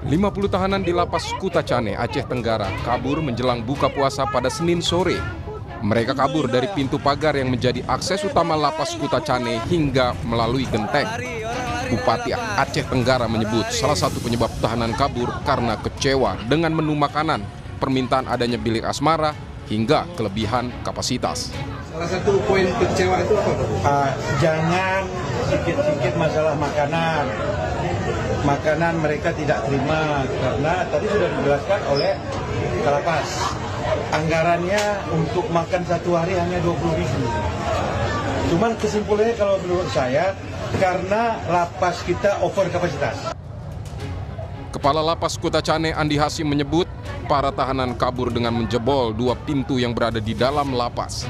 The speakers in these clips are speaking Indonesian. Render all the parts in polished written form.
50 tahanan di Lapas Kutacane, Aceh Tenggara kabur menjelang buka puasa pada Senin sore. Mereka kabur dari pintu pagar yang menjadi akses utama Lapas Kutacane hingga melalui genteng. Bupati Aceh Tenggara menyebut salah satu penyebab tahanan kabur karena kecewa dengan menu makanan, permintaan adanya bilik asmara, hingga kelebihan kapasitas. Salah satu poin kecewa itu apa? Jangan sedikit-sedikit masalah makanan. Makanan mereka tidak terima karena tadi sudah dijelaskan oleh Kalapas. Anggarannya untuk makan satu hari hanya 20.000. Cuman kesimpulannya kalau menurut saya karena lapas kita over kapasitas. Kepala Lapas Kutacane Andi Hasim menyebut para tahanan kabur dengan menjebol 2 pintu yang berada di dalam lapas.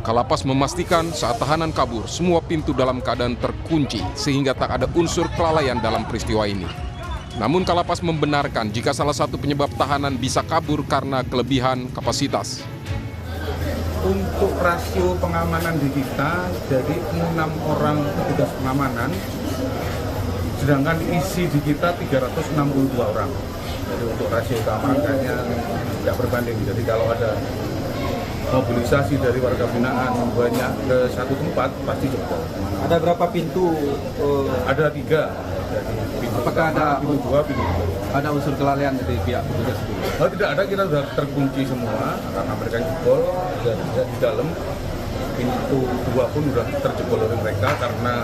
Kalapas memastikan saat tahanan kabur, semua pintu dalam keadaan terkunci sehingga tak ada unsur kelalaian dalam peristiwa ini. Namun Kalapas membenarkan jika salah satu penyebab tahanan bisa kabur karena kelebihan kapasitas. Untuk rasio pengamanan di kita dari 6 orang petugas pengamanan, sedangkan isi di kita 362 orang. Jadi untuk rasio keamanannya tidak berbanding. Jadi kalau ada mobilisasi dari warga binaan banyak ke satu tempat pasti jebol. Ada berapa pintu? Ada 3. Jadi pintu Apakah pertama, ada pintu 2, pintu 3. Ada unsur kelalaian dari pihak petugas itu? Oh, tidak ada, kita sudah terkunci semua karena mereka jebol dan di dalam pintu 2 pun sudah terjebol oleh mereka karena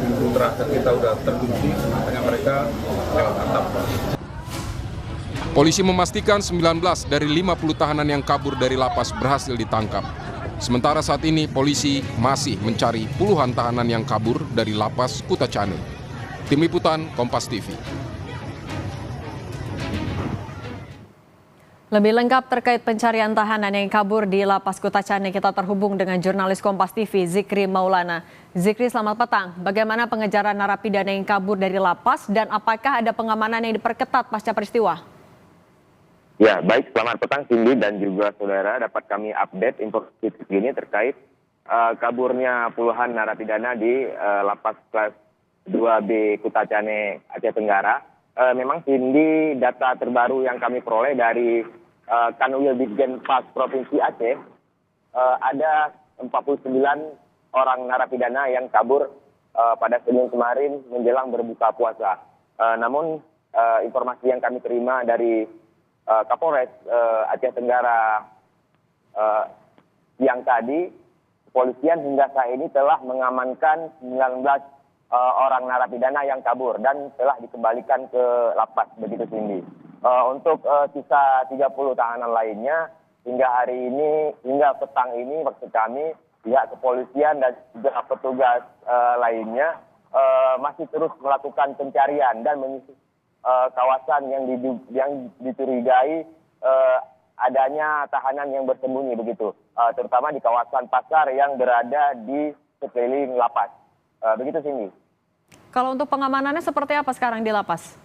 pintu terakhir kita sudah terkunci, makanya mereka lewat atap. Polisi memastikan 19 dari 50 tahanan yang kabur dari lapas berhasil ditangkap. Sementara saat ini polisi masih mencari puluhan tahanan yang kabur dari Lapas Kutacane. Tim Liputan Kompas TV. Lebih lengkap terkait pencarian tahanan yang kabur di Lapas Kutacane, kita terhubung dengan jurnalis Kompas TV Zikri Maulana. Zikri, selamat petang. Bagaimana pengejaran narapidana yang kabur dari lapas dan apakah ada pengamanan yang diperketat pasca peristiwa? Ya, baik. Selamat petang, Cindy dan juga saudara. Dapat kami update informasi terkini terkait kaburnya puluhan narapidana di Lapas Kelas 2B Kutacane, Aceh Tenggara. Memang, Cindy, data terbaru yang kami peroleh dari Kanwil Ditjen Pas Provinsi Aceh, ada 49 orang narapidana yang kabur pada Senin kemarin menjelang berbuka puasa. Namun, informasi yang kami terima dari Kapolres Aceh Tenggara siang tadi, kepolisian hingga saat ini telah mengamankan 19 orang narapidana yang kabur dan telah dikembalikan ke lapas, begitu Cindy. Untuk sisa 30 tahanan lainnya hingga hari ini, hingga petang ini maksud kami, pihak kepolisian dan juga petugas lainnya masih terus melakukan pencarian dan menyisir kawasan yang dicurigai adanya tahanan yang bersembunyi, begitu, terutama di kawasan pasar yang berada di sekeliling lapas, begitu Cindy. Kalau untuk pengamanannya seperti apa sekarang di lapas?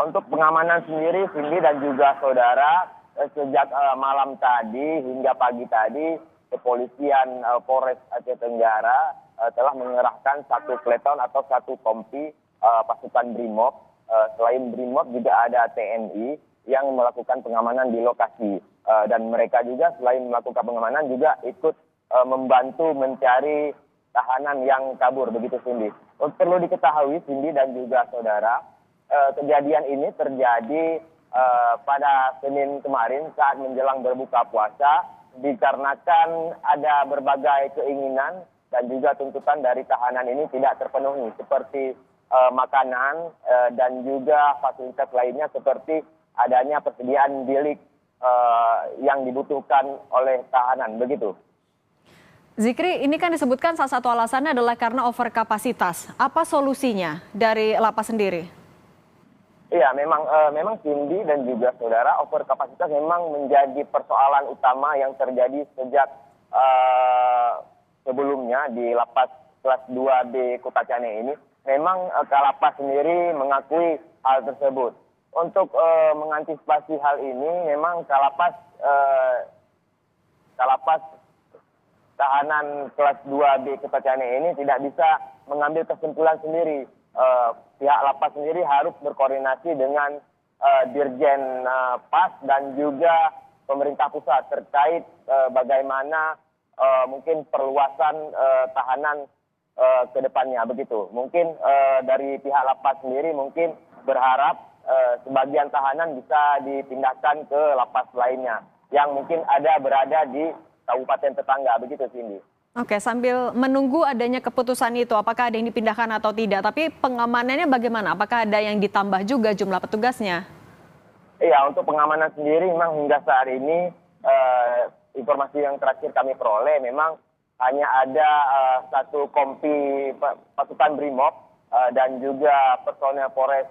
Untuk pengamanan sendiri, Cindy dan juga saudara, sejak malam tadi hingga pagi tadi, kepolisian Polres Aceh Tenggara telah mengerahkan 1 peleton atau 1 kompi pasukan BRIMOB. Selain BRIMOB juga ada TNI yang melakukan pengamanan di lokasi. Dan mereka juga selain melakukan pengamanan juga ikut membantu mencari tahanan yang kabur, begitu Cindy. Perlu diketahui Cindy dan juga saudara, kejadian ini terjadi pada Senin kemarin saat menjelang berbuka puasa dikarenakan ada berbagai keinginan dan juga tuntutan dari tahanan ini tidak terpenuhi seperti makanan dan juga fasilitas lainnya seperti adanya persediaan bilik yang dibutuhkan oleh tahanan, begitu. Zikri, ini kan disebutkan salah satu alasannya adalah karena overkapasitas. Apa solusinya dari lapas sendiri? Iya, memang Cindy dan juga saudara, overkapasitas memang menjadi persoalan utama yang terjadi sejak sebelumnya di Lapas Kelas 2B Kutacane ini. Memang Kalapas sendiri mengakui hal tersebut. Untuk mengantisipasi hal ini, memang Kalapas tahanan kelas 2B Kutacane ini tidak bisa mengambil kesimpulan sendiri. pihak lapas sendiri harus berkoordinasi dengan Dirjen PAS dan juga pemerintah pusat terkait bagaimana mungkin perluasan tahanan ke depannya begitu. Mungkin dari pihak lapas sendiri mungkin berharap sebagian tahanan bisa dipindahkan ke lapas lainnya yang mungkin berada di kabupaten tetangga begitu, Cindy. Oke, sambil menunggu adanya keputusan itu, apakah ada yang dipindahkan atau tidak? Tapi pengamanannya bagaimana? Apakah ada yang ditambah juga jumlah petugasnya? Iya, untuk pengamanan sendiri memang hingga saat ini informasi yang terakhir kami peroleh memang hanya ada satu kompi pasukan Brimob dan juga personel Polres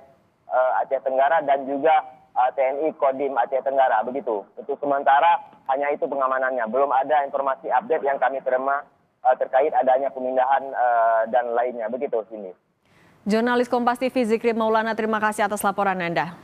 Aceh Tenggara dan juga TNI Kodim Aceh Tenggara begitu. Untuk sementara hanya itu pengamanannya. Belum ada informasi update yang kami terima terkait adanya pemindahan dan lainnya begitu sini. Jurnalis Kompas TV Zikri Maulana, terima kasih atas laporan Anda.